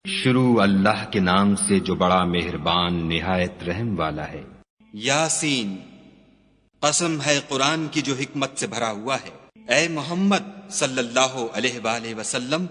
شروع اللہ کے نام سے جو بڑا مہربان نہایت رحم والا ہے۔ یاسین، قسم ہے قرآن کی جو حکمت سے بھرا ہوا ہے۔ اے محمد صلی اللہ علیہ وآلہ وسلم،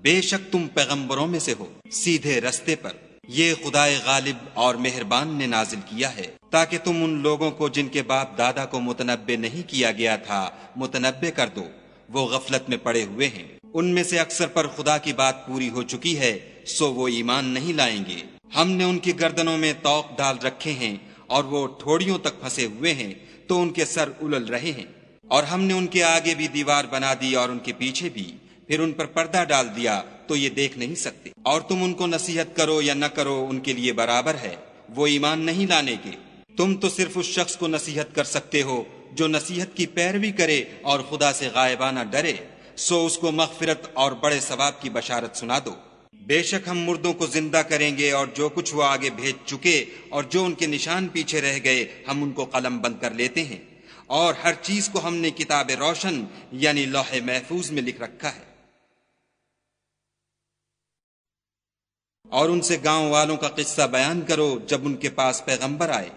بے شک تم پیغمبروں میں سے ہو، سیدھے رستے پر۔ یہ خدائے غالب اور مہربان نے نازل کیا ہے تاکہ تم ان لوگوں کو جن کے باپ دادا کو متنبع نہیں کیا گیا تھا متنبع کر دو، وہ غفلت میں پڑے ہوئے ہیں۔ ان میں سے اکثر پر خدا کی بات پوری ہو چکی ہے، سو وہ ایمان نہیں لائیں گے۔ ہم نے ان کی گردنوں میں طوق ڈال رکھے ہیں اور وہ ٹھوڑیوں تک پھنسے ہوئے ہیں تو ان کے سر الل رہے ہیں، اور ہم نے ان کے آگے بھی دیوار بنا دی اور ان کے پیچھے بھی، پھر ان پر پردہ ڈال دیا تو یہ دیکھ نہیں سکتے۔ اور تم ان کو نصیحت کرو یا نہ کرو ان کے لیے برابر ہے، وہ ایمان نہیں لانے کے۔ تم تو صرف اس شخص کو نصیحت کر سکتے ہو جو نصیحت کی پیروی کرے اور خدا سے غائبانہ ڈرے، سو اس کو مغفرت اور بڑے ثواب کی بشارت سنا دو۔ بے شک ہم مردوں کو زندہ کریں گے، اور جو کچھ وہ آگے بھیج چکے اور جو ان کے نشان پیچھے رہ گئے ہم ان کو قلم بند کر لیتے ہیں، اور ہر چیز کو ہم نے کتاب روشن یعنی لوح محفوظ میں لکھ رکھا ہے۔ اور ان سے گاؤں والوں کا قصہ بیان کرو جب ان کے پاس پیغمبر آئے،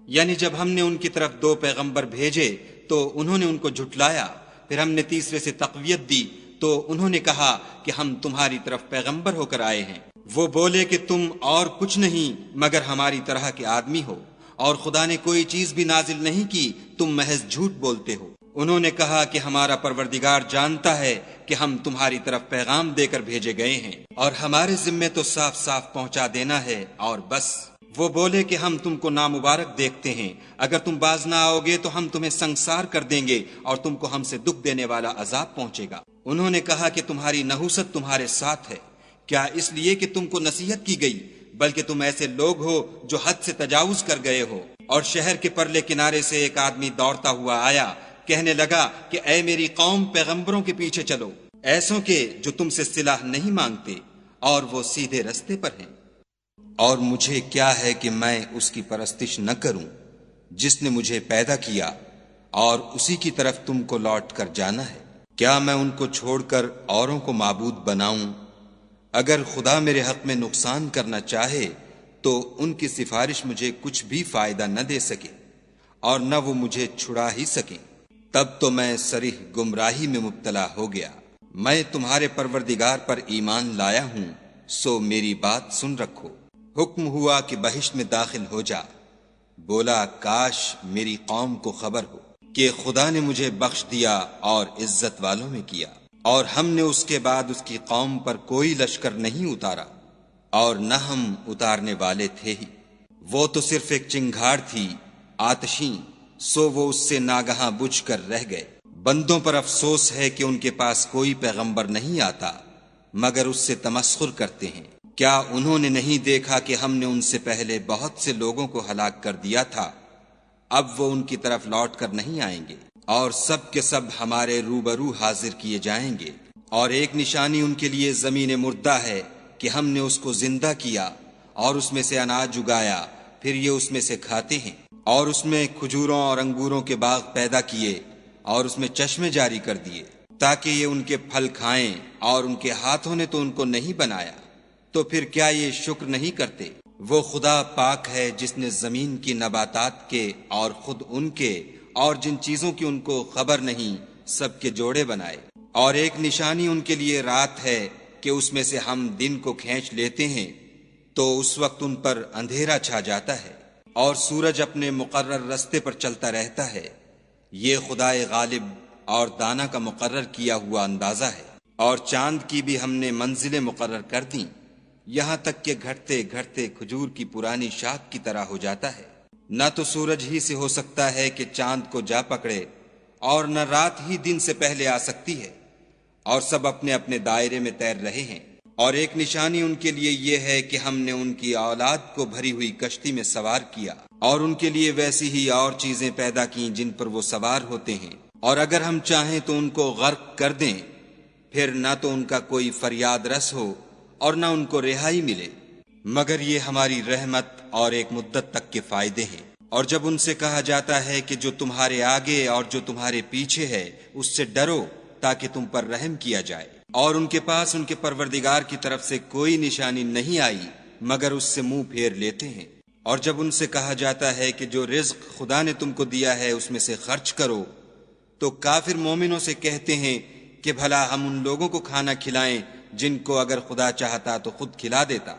یعنی جب ہم نے ان کی طرف 2 پیغمبر بھیجے تو انہوں نے ان کو جھٹلایا، پھر ہم نے تیسرے سے تقویت دی تو انہوں نے کہا کہ ہم تمہاری طرف پیغمبر ہو کر آئے ہیں۔ وہ بولے کہ تم اور کچھ نہیں مگر ہماری طرح کے آدمی ہو، اور خدا نے کوئی چیز بھی نازل نہیں کی، تم محض جھوٹ بولتے ہو۔ انہوں نے کہا کہ ہمارا پروردگار جانتا ہے کہ ہم تمہاری طرف پیغام دے کر بھیجے گئے ہیں، اور ہمارے ذمے تو صاف صاف پہنچا دینا ہے اور بس۔ وہ بولے کہ ہم تم کو نامبارک دیکھتے ہیں، اگر تم باز نہ آؤ گے تو ہم تمہیں سنگسار کر دیں گے اور تم کو ہم سے دکھ دینے والا عذاب پہنچے گا۔ انہوں نے کہا کہ تمہاری نحوست تمہارے ساتھ ہے، کیا اس لیے کہ تم کو نصیحت کی گئی؟ بلکہ تم ایسے لوگ ہو جو حد سے تجاوز کر گئے ہو۔ اور شہر کے پرلے کنارے سے ایک آدمی دوڑتا ہوا آیا، کہنے لگا کہ اے میری قوم، پیغمبروں کے پیچھے چلو، ایسوں کے جو تم سے صلاح نہیں مانگتے اور وہ سیدھے رستے پر ہیں۔ اور مجھے کیا ہے کہ میں اس کی پرستش نہ کروں جس نے مجھے پیدا کیا، اور اسی کی طرف تم کو لوٹ کر جانا ہے۔ کیا میں ان کو چھوڑ کر اوروں کو معبود بناؤں؟ اگر خدا میرے حق میں نقصان کرنا چاہے تو ان کی سفارش مجھے کچھ بھی فائدہ نہ دے سکے، اور نہ وہ مجھے چھڑا ہی سکیں۔ تب تو میں صریح گمراہی میں مبتلا ہو گیا۔ میں تمہارے پروردگار پر ایمان لایا ہوں، سو میری بات سن رکھو۔ حکم ہوا کہ بہشت میں داخل ہو جا۔ بولا کاش میری قوم کو خبر ہو کہ خدا نے مجھے بخش دیا اور عزت والوں میں کیا، اور ہم نے اس کے بعد اس کی قوم پر کوئی لشکر نہیں اتارا، اور نہ ہم اتارنے والے تھے ہی۔ وہ تو صرف ایک چنگھاڑ تھی آتشیں، سو وہ اس سے ناگہاں بجھ کر رہ گئے۔ بندوں پر افسوس ہے کہ ان کے پاس کوئی پیغمبر نہیں آتا مگر اس سے تمسخر کرتے ہیں۔ کیا انہوں نے نہیں دیکھا کہ ہم نے ان سے پہلے بہت سے لوگوں کو ہلاک کر دیا تھا؟ اب وہ ان کی طرف لوٹ کر نہیں آئیں گے، اور سب کے سب ہمارے روبرو حاضر کیے جائیں گے۔ اور ایک نشانی ان کے لیے زمین مردہ ہے کہ ہم نے اس کو زندہ کیا اور اس میں سے اناج اگایا، پھر یہ اس میں سے کھاتے ہیں، اور اس میں کھجوروں اور انگوروں کے باغ پیدا کیے اور اس میں چشمے جاری کر دیے تاکہ یہ ان کے پھل کھائیں، اور ان کے ہاتھوں نے تو ان کو نہیں بنایا، تو پھر کیا یہ شکر نہیں کرتے؟ وہ خدا پاک ہے جس نے زمین کی نباتات کے اور خود ان کے اور جن چیزوں کی ان کو خبر نہیں سب کے جوڑے بنائے۔ اور ایک نشانی ان کے لیے رات ہے کہ اس میں سے ہم دن کو کھینچ لیتے ہیں تو اس وقت ان پر اندھیرا چھا جاتا ہے، اور سورج اپنے مقرر رستے پر چلتا رہتا ہے۔ یہ خدائے غالب اور دانا کا مقرر کیا ہوا اندازہ ہے۔ اور چاند کی بھی ہم نے منزلیں مقرر کر دیں، یہاں تک کہ گھٹتے گھٹتے کھجور کی پرانی شاخ کی طرح ہو جاتا ہے۔ نہ تو سورج ہی سے ہو سکتا ہے کہ چاند کو جا پکڑے، اور نہ رات ہی دن سے پہلے آ سکتی ہے، اور سب اپنے اپنے دائرے میں تیر رہے ہیں۔ اور ایک نشانی ان کے لیے یہ ہے کہ ہم نے ان کی اولاد کو بھری ہوئی کشتی میں سوار کیا، اور ان کے لیے ویسی ہی اور چیزیں پیدا کیں جن پر وہ سوار ہوتے ہیں، اور اگر ہم چاہیں تو ان کو غرق کر دیں، پھر نہ تو ان کا کوئی فریاد رس ہو اور نہ ان کو رہائی ملے، مگر یہ ہماری رحمت اور ایک مدت تک کے فائدے ہیں۔ اور جب ان سے کہا جاتا ہے کہ جو تمہارے آگے اور جو تمہارے پیچھے ہے اس سے ڈرو تاکہ تم پر رحم کیا جائے، اور ان کے پاس ان کے پروردگار کی طرف سے کوئی نشانی نہیں آئی مگر اس سے منہ پھیر لیتے ہیں۔ اور جب ان سے کہا جاتا ہے کہ جو رزق خدا نے تم کو دیا ہے اس میں سے خرچ کرو، تو کافر مومنوں سے کہتے ہیں کہ بھلا ہم ان لوگوں کو کھانا کھلائیں جن کو اگر خدا چاہتا تو خود کھلا دیتا،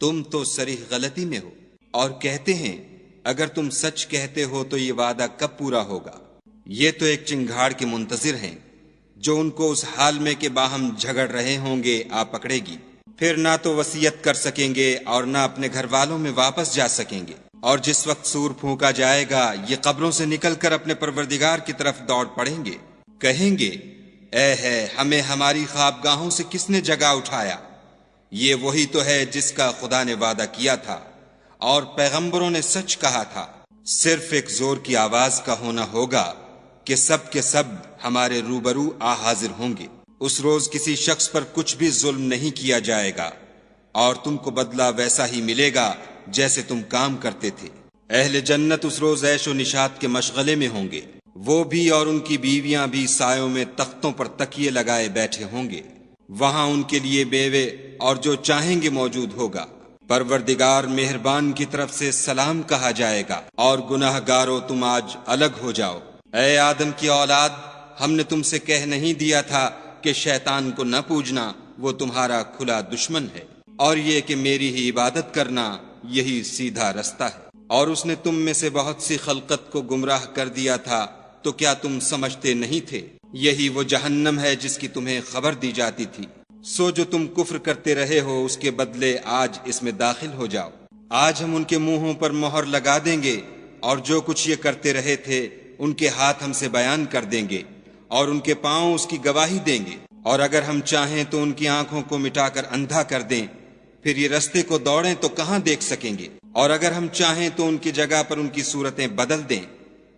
تم تو صریح غلطی میں ہو۔ اور کہتے ہیں اگر تم سچ کہتے ہو تو یہ وعدہ کب پورا ہوگا؟ یہ تو ایک چنگھاڑ کے منتظر ہیں جو ان کو اس حال میں کہ باہم جھگڑ رہے ہوں گے آ پکڑے گی، پھر نہ تو وصیت کر سکیں گے اور نہ اپنے گھر والوں میں واپس جا سکیں گے۔ اور جس وقت سور پھونکا جائے گا یہ قبروں سے نکل کر اپنے پروردگار کی طرف دوڑ پڑیں گے، کہیں گے اے ہے ہمیں ہماری خوابگاہوں سے کس نے جگا اٹھایا؟ یہ وہی تو ہے جس کا خدا نے وعدہ کیا تھا اور پیغمبروں نے سچ کہا تھا۔ صرف ایک زور کی آواز کا ہونا ہوگا کہ سب کے سب ہمارے روبرو آ حاضر ہوں گے۔ اس روز کسی شخص پر کچھ بھی ظلم نہیں کیا جائے گا اور تم کو بدلہ ویسا ہی ملے گا جیسے تم کام کرتے تھے۔ اہل جنت اس روز عیش و نشاط کے مشغلے میں ہوں گے، وہ بھی اور ان کی بیویاں بھی سایوں میں تختوں پر تکیے لگائے بیٹھے ہوں گے، وہاں ان کے لیے بیوے اور جو چاہیں گے موجود ہوگا۔ پروردگار مہربان کی طرف سے سلام کہا جائے گا اور گناہ گارو تم آج الگ ہو جاؤ۔ اے آدم کی اولاد، ہم نے تم سے کہہ نہیں دیا تھا کہ شیطان کو نہ پوجنا، وہ تمہارا کھلا دشمن ہے، اور یہ کہ میری ہی عبادت کرنا یہی سیدھا رستہ ہے۔ اور اس نے تم میں سے بہت سی خلقت کو گمراہ کر دیا تھا، تو کیا تم سمجھتے نہیں تھے؟ یہی وہ جہنم ہے جس کی تمہیں خبر دی جاتی تھی۔ سو جو تم کفر کرتے رہے ہو اس کے بدلے آج اس میں داخل ہو جاؤ۔ آج ہم ان کے منہوں پر مہر لگا دیں گے اور جو کچھ یہ کرتے رہے تھے ان کے ہاتھ ہم سے بیان کر دیں گے اور ان کے پاؤں اس کی گواہی دیں گے۔ اور اگر ہم چاہیں تو ان کی آنکھوں کو مٹا کر اندھا کر دیں، پھر یہ رستے کو دوڑیں تو کہاں دیکھ سکیں گے؟ اور اگر ہم چاہیں تو ان کی جگہ پر ان کی صورتیں بدل دیں،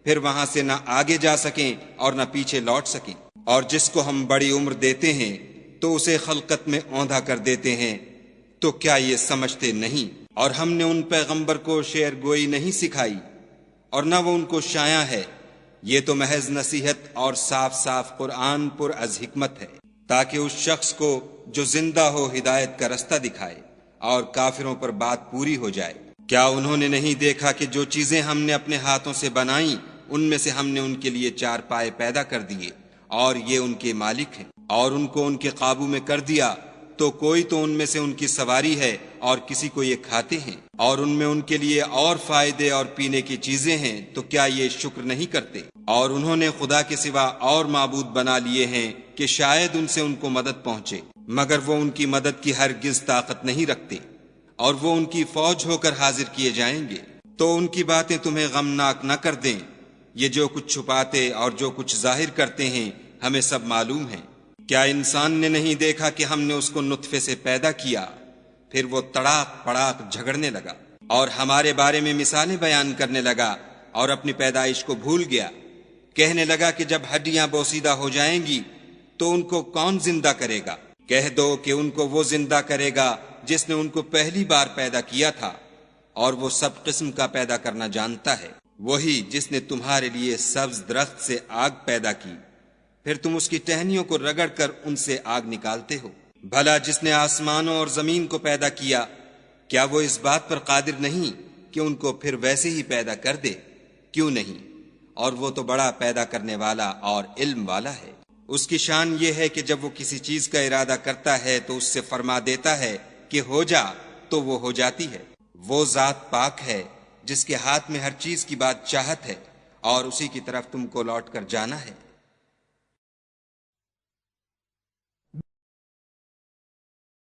پھر وہاں سے نہ آگے جا سکیں اور نہ پیچھے لوٹ سکیں۔ اور جس کو ہم بڑی عمر دیتے ہیں تو اسے خلقت میں اوندھا کر دیتے ہیں، تو کیا یہ سمجھتے نہیں؟ اور ہم نے ان پیغمبر کو شعر گوئی نہیں سکھائی اور نہ وہ ان کو شایع ہے، یہ تو محض نصیحت اور صاف صاف قرآن پر از حکمت ہے، تاکہ اس شخص کو جو زندہ ہو ہدایت کا رستہ دکھائے اور کافروں پر بات پوری ہو جائے۔ کیا انہوں نے نہیں دیکھا کہ جو چیزیں ہم نے اپنے ہاتھوں سے بنائیں ان میں سے ہم نے ان کے لیے چار پائے پیدا کر دیے اور یہ ان کے مالک ہیں، اور ان کو ان کے قابو میں کر دیا تو کوئی تو ان میں سے ان کی سواری ہے اور کسی کو یہ کھاتے ہیں، اور ان میں ان کے لیے اور فائدے اور پینے کی چیزیں ہیں، تو کیا یہ شکر نہیں کرتے؟ اور انہوں نے خدا کے سوا اور معبود بنا لیے ہیں کہ شاید ان سے ان کو مدد پہنچے، مگر وہ ان کی مدد کی ہرگز طاقت نہیں رکھتے، اور وہ ان کی فوج ہو کر حاضر کیے جائیں گے۔ تو ان کی باتیں تمہیں غمناک نہ کر دیں، یہ جو کچھ چھپاتے اور جو کچھ ظاہر کرتے ہیں ہمیں سب معلوم ہے۔ کیا انسان نے نہیں دیکھا کہ ہم نے اس کو نطفے سے پیدا کیا، پھر وہ تڑاک پڑاک جھگڑنے لگا اور ہمارے بارے میں مثالیں بیان کرنے لگا اور اپنی پیدائش کو بھول گیا، کہنے لگا کہ جب ہڈیاں بوسیدہ ہو جائیں گی تو ان کو کون زندہ کرے گا؟ کہہ دو کہ ان کو وہ زندہ کرے گا جس نے ان کو پہلی بار پیدا کیا تھا، اور وہ سب قسم کا پیدا کرنا جانتا ہے، وہی جس نے تمہارے لیے سبز درخت سے آگ پیدا کی، پھر تم اس کی ٹہنیوں کو رگڑ کر ان سے آگ نکالتے ہو۔ بھلا جس نے آسمانوں اور زمین کو پیدا کیا، کیا وہ اس بات پر قادر نہیں کہ ان کو پھر ویسے ہی پیدا کر دے؟ کیوں نہیں؟ اور وہ تو بڑا پیدا کرنے والا اور علم والا ہے۔ اس کی شان یہ ہے کہ جب وہ کسی چیز کا ارادہ کرتا ہے تو اس سے فرما دیتا ہے کہ ہو جا، تو وہ ہو جاتی ہے۔ وہ ذات پاک ہے جس کے ہاتھ میں ہر چیز کی بات چاہت ہے، اور اسی کی طرف تم کو لوٹ کر جانا ہے۔